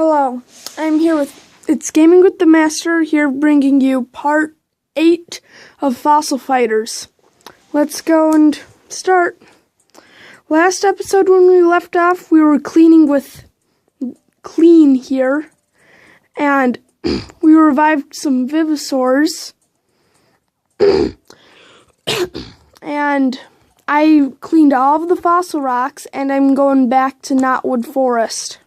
Hello, I'm here with It's Gaming with the Master, here bringing you part 8 of Fossil Fighters. Let's go and start. Last episode when we left off, we were clean here, and we revived some Vivosaurs, and I cleaned all of the fossil rocks, and I'm going back to Knotwood Forest.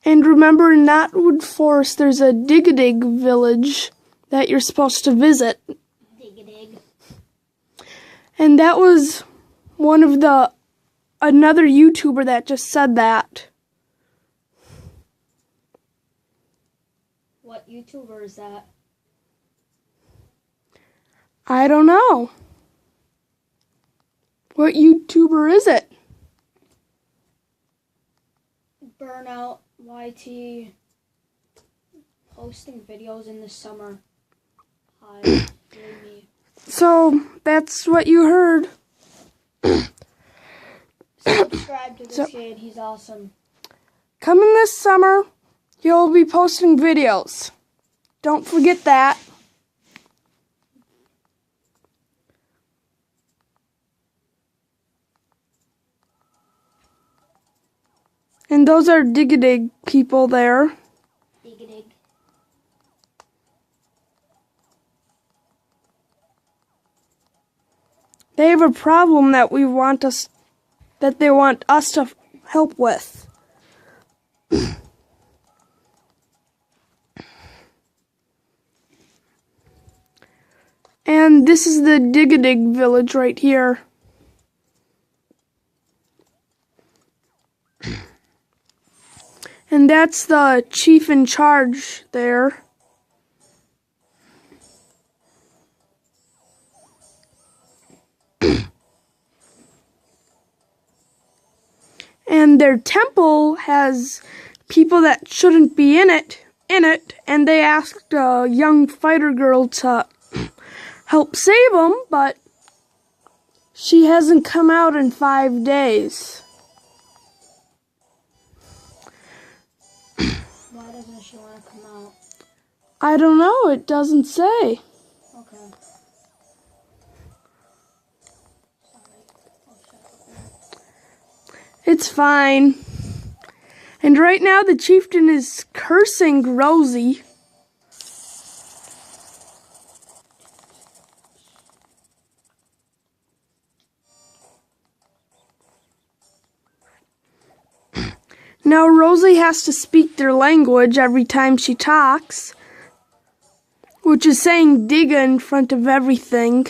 And remember, in Knotwood Forest, there's a Digadig village that you're supposed to visit. Digadig. And that was another YouTuber that just said that. What YouTuber is that? I don't know. What YouTuber is it? Burnout YT posting videos in the summer. Hi, me. So, that's what you heard. Subscribe to this kid, he's awesome. Coming this summer, you'll be posting videos. Don't forget that. And those are Digadig people there. Digadig. They have a problem that they want us to help with. And this is the Digadig village right here. And that's the chief in charge there. And their temple has people that shouldn't be in it, and they asked a young fighter girl to help save them, but she hasn't come out in 5 days. Why doesn't she want to come out? I don't know, it doesn't say. Okay. It's fine. And right now the chieftain is cursing Rosie. Now Rosie has to speak their language every time she talks, which is saying Diga in front of everything.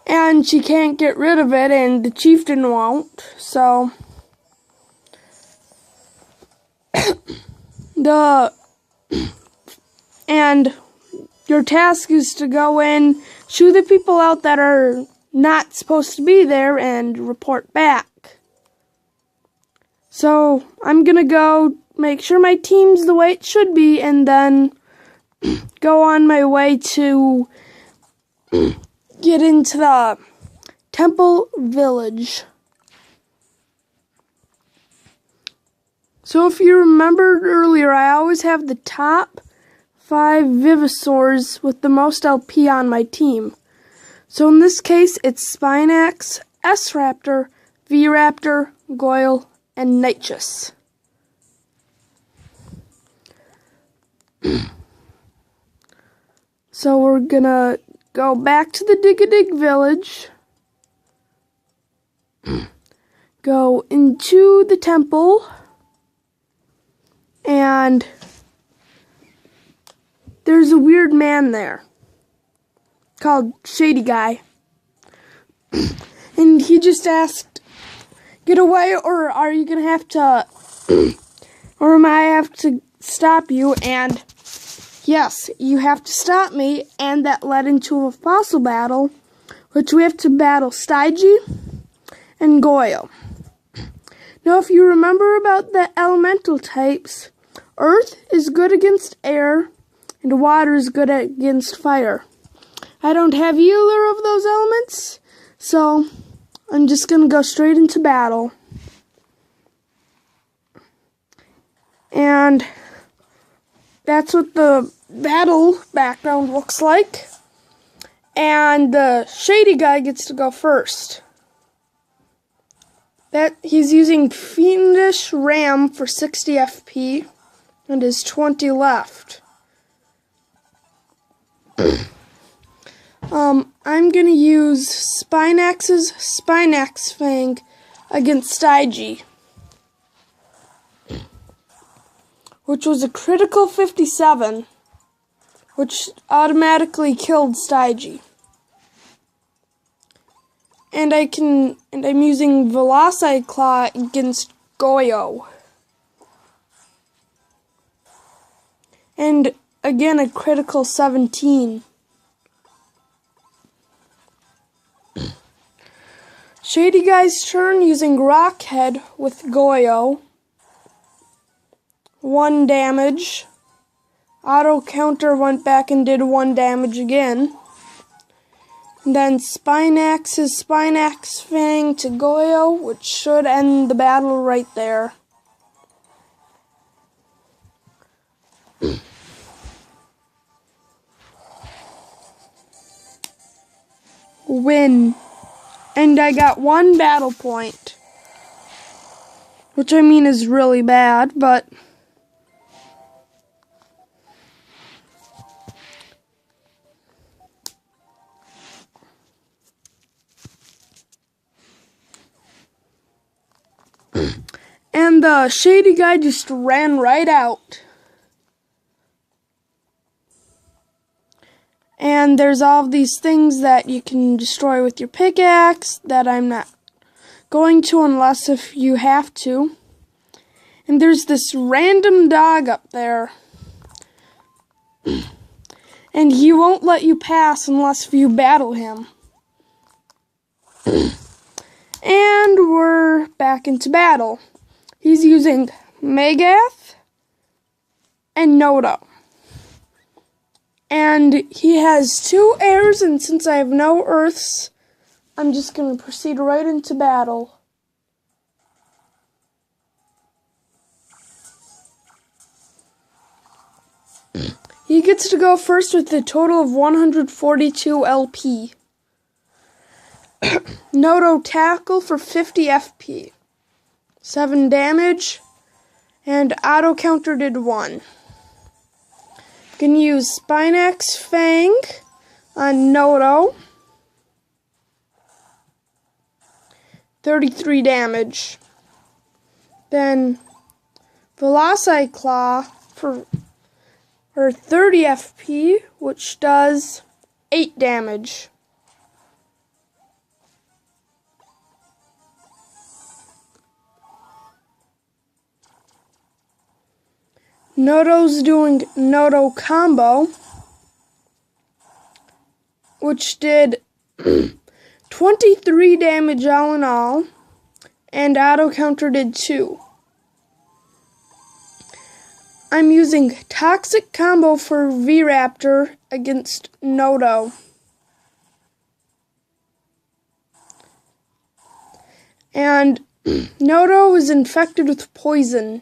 And she can't get rid of it, and the chieftain won't, so and your task is to go in, shoo the people out that are not supposed to be there, and report back. So I'm gonna go make sure my team's the way it should be, and then go on my way to get into the temple village. So if you remembered earlier, I always have the top 5 Vivosaurs with the most LP on my team. So in this case, it's Spinax, S-Raptor, V-Raptor, Goyle, and Nitrous. So we're gonna go back to the Digadig village, go into the temple, and there's a weird man there called Shady Guy. And he just asked, get away, or are you gonna have to, or am I have to stop you? And yes, you have to stop me, and that led into a fossil battle, which we have to battle Stygie and Goyle. Now, if you remember about the elemental types, earth is good against air, and water is good against fire. I don't have either of those elements, so I'm just going to go straight into battle. And that's what the battle background looks like. And the shady guy gets to go first. He's using Fiendish Ram for 60 FP and has 20 left. I'm going to use Spinax's Spinax Fang against Stygie, which was a critical 57, which automatically killed Stygie. And I'm using Velociclaw against Goyo. And again, a critical 17. Shady Guy's turn using Rockhead with Goyo. 1 damage. Auto counter went back and did 1 damage again. And then Spinax's Spinax Fang to Goyo, which should end the battle right there. Win. And I got 1 battle point. Which I mean is really bad, but and the shady guy just ran right out. And there's all of these things that you can destroy with your pickaxe that I'm not going to unless if you have to. And there's this random dog up there. And he won't let you pass unless you battle him. And we're back into battle. He's using Megath and Noto. And he has 2 airs, and since I have no earths, I'm just going to proceed right into battle. He gets to go first with a total of 142 LP. Noto tackle for 50 FP. 7 damage, and auto counter did 1. Can use Spinax Fang on Noto. 33 damage. Then Velociclaw for 30 FP, which does 8 damage. Noto's doing Noto combo, which did 23 damage all in all, and auto counter did 2. I'm using Toxic combo for V-Raptor against Noto. And Noto is infected with poison.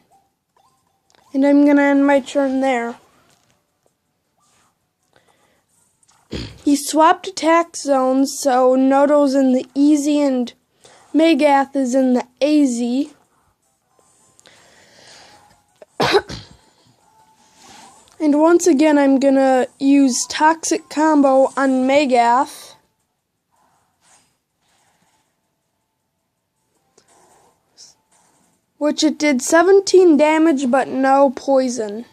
And I'm going to end my turn there. He swapped attack zones, so Noto's in the easy and Megath is in the AZ. And once again, I'm going to use Toxic combo on Megath. Which it did 17 damage, but no poison.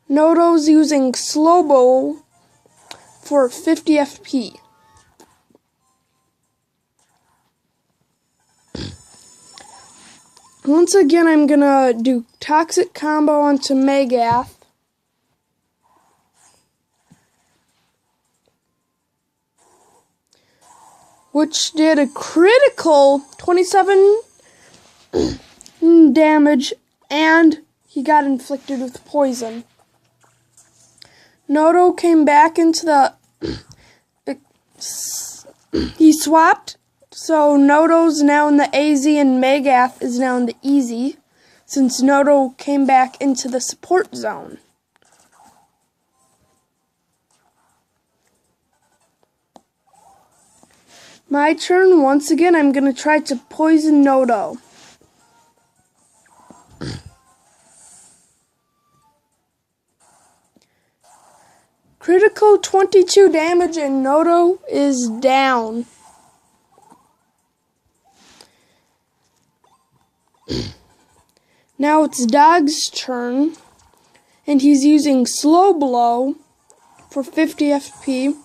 Noto's using Slowbo for 50 FP. Once again, I'm gonna do Toxic combo onto Megath. which did a critical 27 damage, and he got inflicted with poison. Noto came back into the... He swapped, so Noto's now in the AZ and Megath is now in the Easy, since Noto came back into the support zone. My turn. Once again, I'm going to try to poison Noto. Critical 22 damage and Noto is down. Now it's Dog's turn, and he's using Slow Blow for 50 FP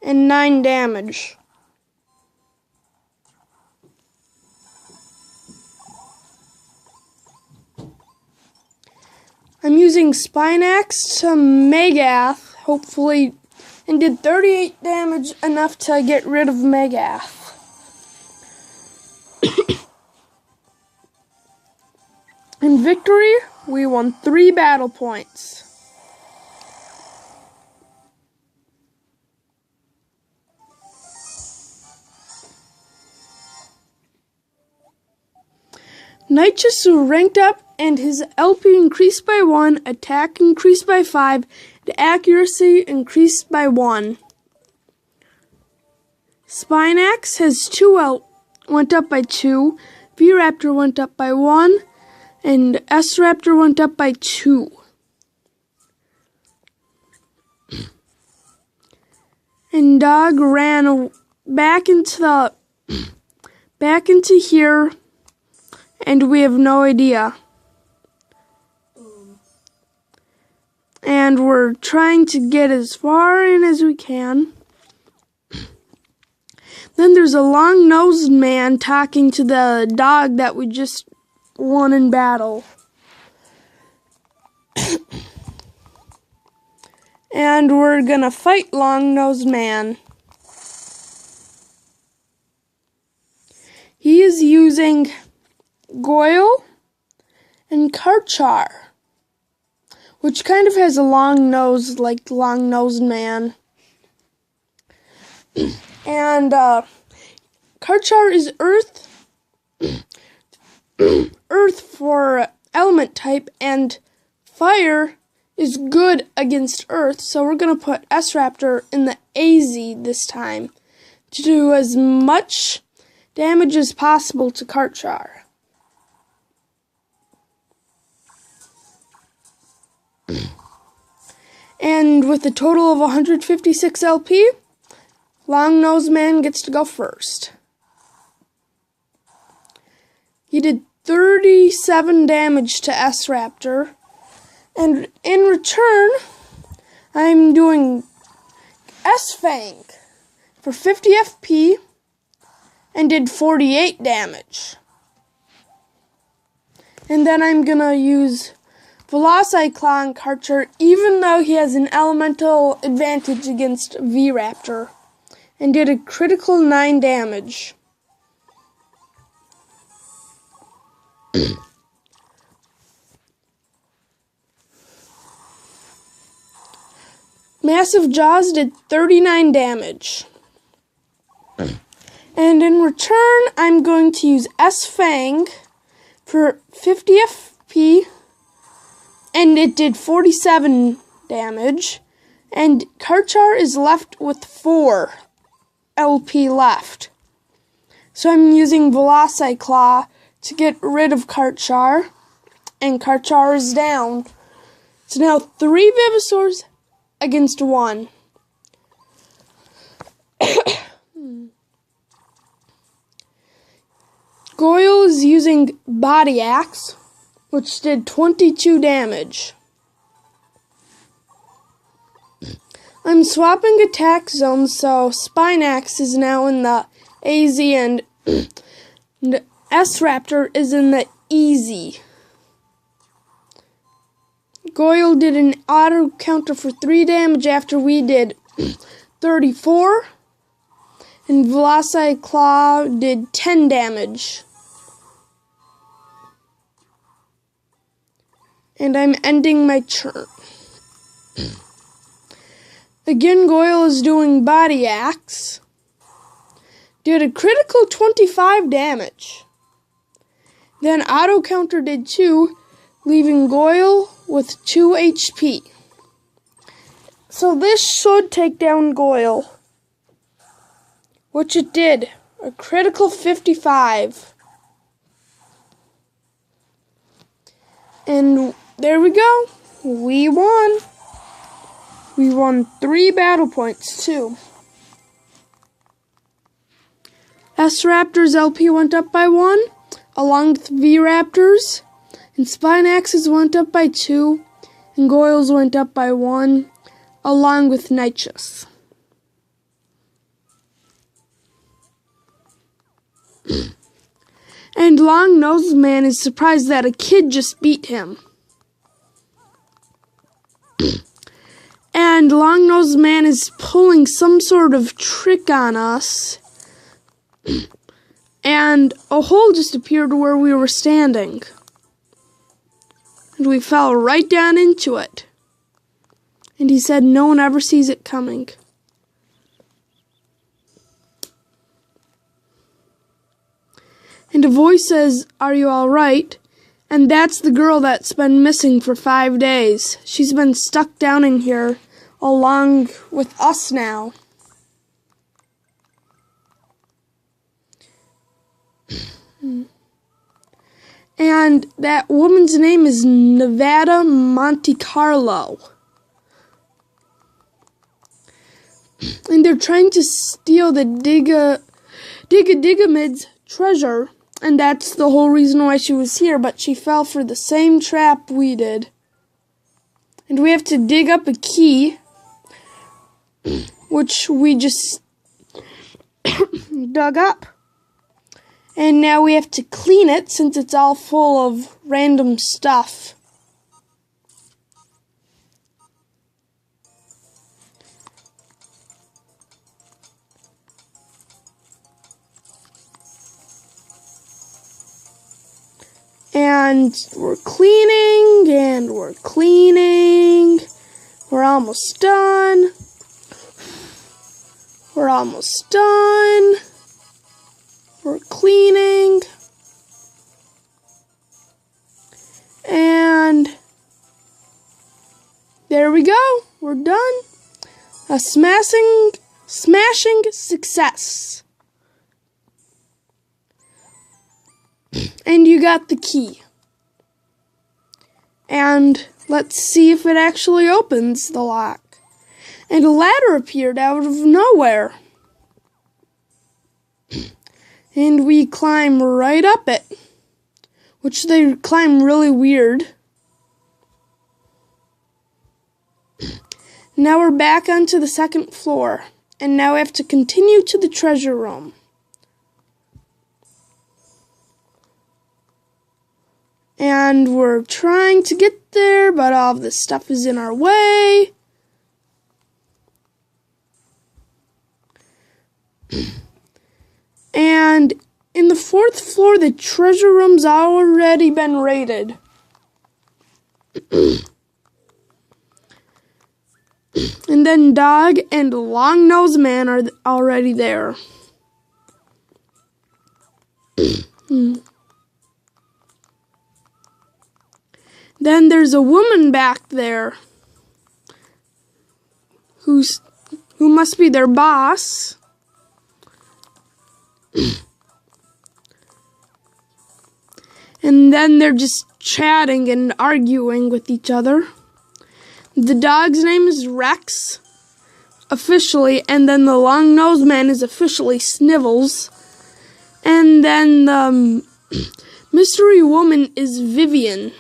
and 9 damage. I'm using Spinax to Megath, hopefully, and did 38 damage, enough to get rid of Megath. In victory, we won 3 battle points. Nitrous ranked up, and his LP increased by 1, attack increased by 5, and accuracy increased by 1. Spinax has went up by 2, V-Raptor went up by 1, and S-Raptor went up by 2. And Dog ran back into here, and we have no idea. And we're trying to get as far in as we can. Then there's a long-nosed man talking to the dog that we just won in battle. And we're gonna fight long-nosed man. He is using Goyle and Karchar, which kind of has a long nose like long-nosed man. And Karchar is Earth for element type, and fire is good against Earth, so we're going to put S-Raptor in the AZ this time to do as much damage as possible to Karchar. And with a total of 156 LP, Long-Nosed Man gets to go first. He did 37 damage to S-Raptor, and in return, I'm doing S-Fang for 50 FP and did 48 damage. And then I'm gonna use Velociclaw on Karchar, even though he has an elemental advantage against V-Raptor, and did a critical 9 damage. Massive Jaws did 39 damage. And in return, I'm going to use S-Fang for 50 FP, and it did 47 damage. And Karchar is left with 4 LP left. So I'm using Velociclaw to get rid of Karchar, and Karchar is down. So now 3 Venusaurs against 1. Goyle is using Body Axe, which did 22 damage. I'm swapping attack zones, so Spinax is now in the AZ and S-Raptor is in the Easy. Goyle did an auto counter for 3 damage after we did 34. And Velocity Claw did 10 damage. And I'm ending my turn. Again, Goyle is doing Body Axe. Did a critical 25 damage. Then Auto Counter did 2, leaving Goyle with 2 HP. So this should take down Goyle. Which it did. A critical 55. And there we go. We won. We won 3 battle points, too. S-Raptor's LP went up by 1, along with V-Raptor's. And Spinax's went up by 2, and Goyle's went up by 1, along with Nitrous. And Long-Nosed Man is surprised that a kid just beat him. And Long-Nosed Man is pulling some sort of trick on us. And a hole just appeared where we were standing. And we fell right down into it. And he said no one ever sees it coming. And a voice says, "Are you all right?" And that's the girl that's been missing for 5 days. She's been stuck down in here along with us now. And that woman's name is Nevada Monte Carlo. And they're trying to steal the Digadigimid's treasure. And that's the whole reason why she was here. But she fell for the same trap we did. And we have to dig up a key. Which we just dug up. And now we have to clean it since it's all full of random stuff. And we're cleaning, and we're cleaning. We're almost done. We're almost done. We're cleaning. And there we go. We're done. A smashing success. And you got the key. And let's see if it actually opens the lock. And a ladder appeared out of nowhere. And we climb right up it. Which they climb really weird. Now we're back onto the second floor. And now we have to continue to the treasure room. And we're trying to get there, but all of this stuff is in our way. And in the 4th floor, the treasure room's already been raided. And then Dog and Long-Nosed Man are already there. Then there's a woman back there who must be their boss. And then they're just chatting and arguing with each other. The dog's name is Rex, officially, and then the Long-Nosed Man is officially Snivels. And then the mystery woman is Vivian.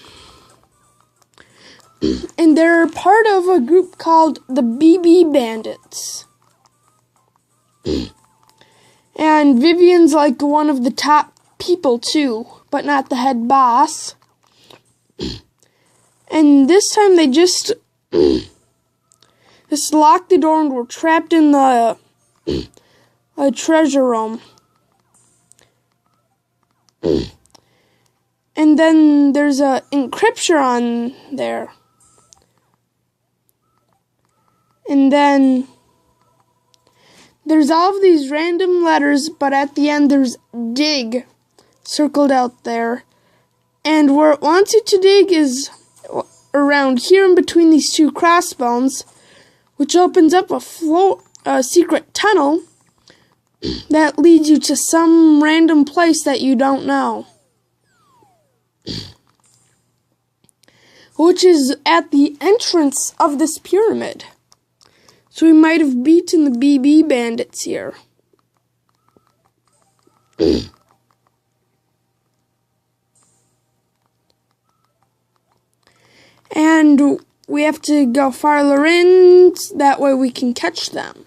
And they're part of a group called the BB Bandits. And Vivian's like one of the top people too, but not the head boss. And this time they just locked the door and were trapped in the a treasure room. And then there's a encryption on there. And then there's all of these random letters, but at the end there's dig circled out there. And where it wants you to dig is around here in between these two crossbones, which opens up a secret tunnel that leads you to some random place that you don't know, which is at the entrance of this pyramid. So we might have beaten the BB bandits here. And we have to go farther in, that way we can catch them.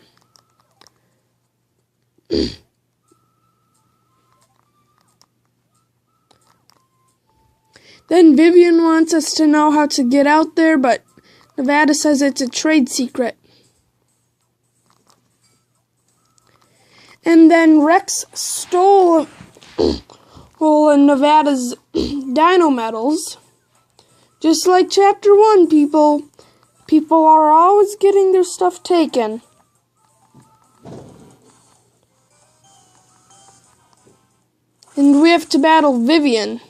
Then Vivian wants us to know how to get out there, but Nevada says it's a trade secret. And then Rex stole Nevada's dino medals. Just like Chapter 1, people. People are always getting their stuff taken. And we have to battle Vivian,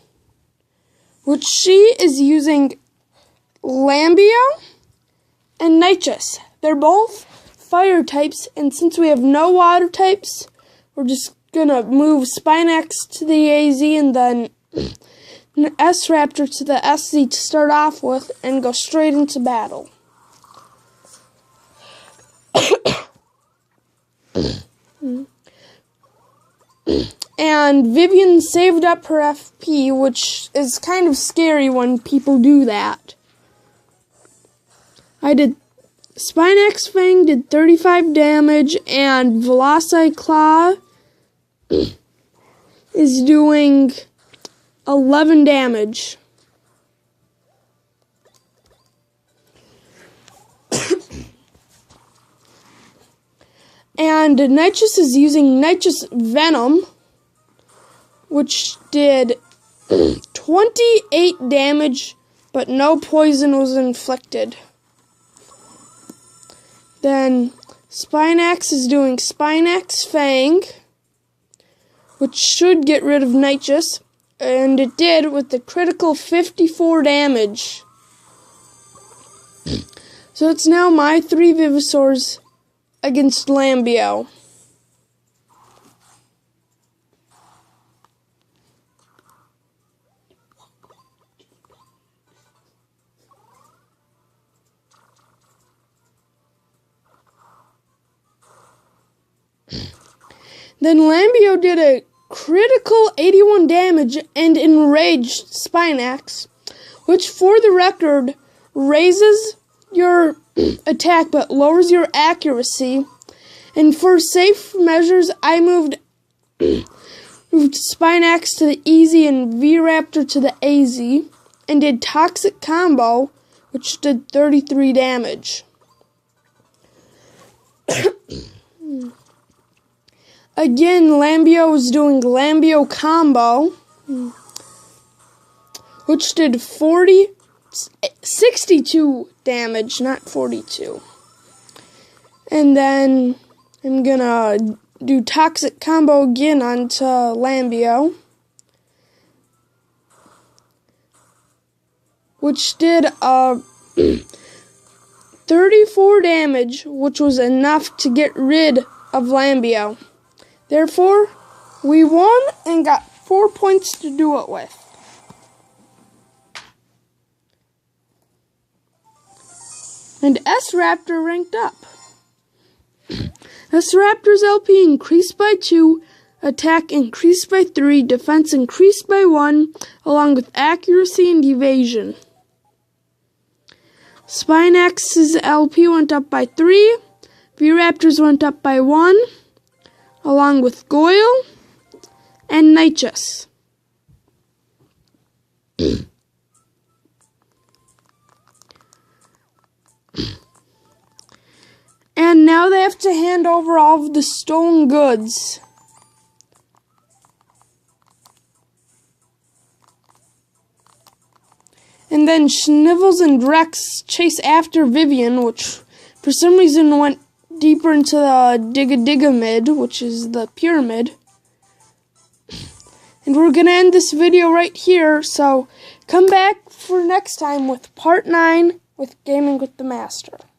which she is using Lambio and Nitrous. They're both fire types, and since we have no water types, we're just gonna move Spinax to the AZ and then an S-Raptor to the SZ to start off with and go straight into battle. And Vivian saved up her FP, which is kind of scary when people do that. I did Spinax Fang did 35 damage, and Velociclaw is doing 11 damage. And Nitrous is using Nitrous Venom, which did 28 damage, but no poison was inflicted. Then Spinax is doing Spinax Fang, which should get rid of Nitrous, and it did with the critical 54 damage. So it's now my 3 Vivosaurs against Lambio. Then Lambio did a critical 81 damage and enraged Spinax, which for the record raises your attack but lowers your accuracy. And for safe measures, I moved Spinax to the EZ and V-Raptor to the AZ and did Toxic Combo, which did 33 damage. Again, Lambio was doing Lambio Combo, which did 62 damage, not 42. And then I'm gonna do Toxic Combo again onto Lambio, which did 34 damage, which was enough to get rid of Lambio. Therefore, we won and got 4 points to do it with. And S-Raptor ranked up. S-Raptor's LP increased by 2, attack increased by 3, defense increased by 1, along with accuracy and evasion. Spinax's LP went up by 3, V-Raptor's went up by 1, along with Goyle and Nitrous. And now they have to hand over all of the stolen goods. And then Schnivels and Drex chase after Vivian, which for some reason went deeper into the Digadigamid, which is the pyramid. And we're going to end this video right here, so come back for next time with part 9 with Gaming with the Master.